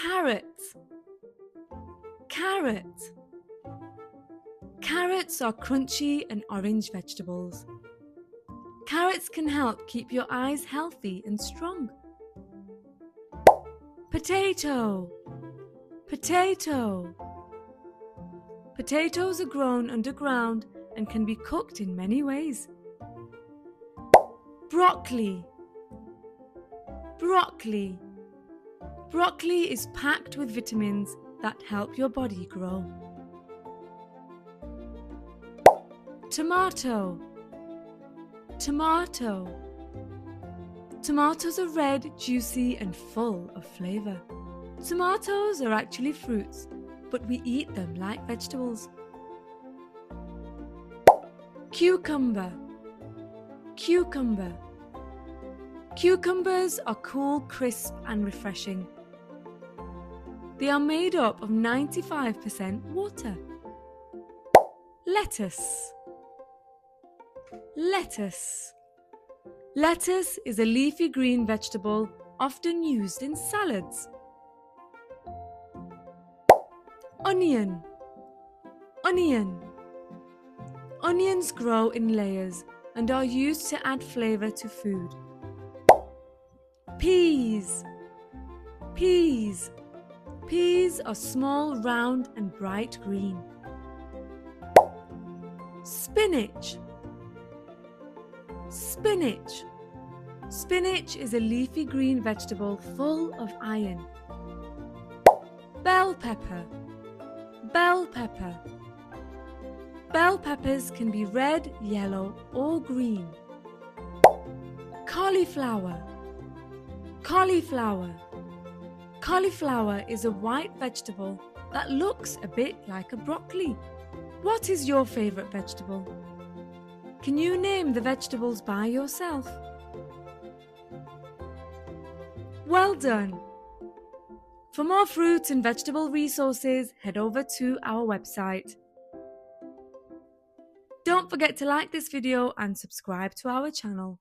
Carrot. Carrot. Carrots are crunchy and orange vegetables. Carrots can help keep your eyes healthy and strong. Potato. Potato. Potatoes are grown underground and can be cooked in many ways. Broccoli. Broccoli. Broccoli is packed with vitamins that help your body grow. Tomato. Tomato. Tomatoes are red, juicy, and full of flavor. Tomatoes are actually fruits, but we eat them like vegetables. Cucumber. Cucumber. Cucumbers are cool, crisp, and refreshing. They are made up of 95% water. Lettuce. Lettuce. Lettuce is a leafy green vegetable often used in salads. Onion. Onion. Onions grow in layers and are used to add flavor to food. Peas. Peas. Peas are small, round, and bright green. Spinach. Spinach. Spinach is a leafy green vegetable full of iron. Bell pepper. Bell pepper. Bell peppers can be red, yellow, or green. Cauliflower. Cauliflower. Cauliflower is a white vegetable that looks a bit like a broccoli. What is your favorite vegetable? Can you name the vegetables by yourself? Well done! For more fruit and vegetable resources, head over to our website. Don't forget to like this video and subscribe to our channel.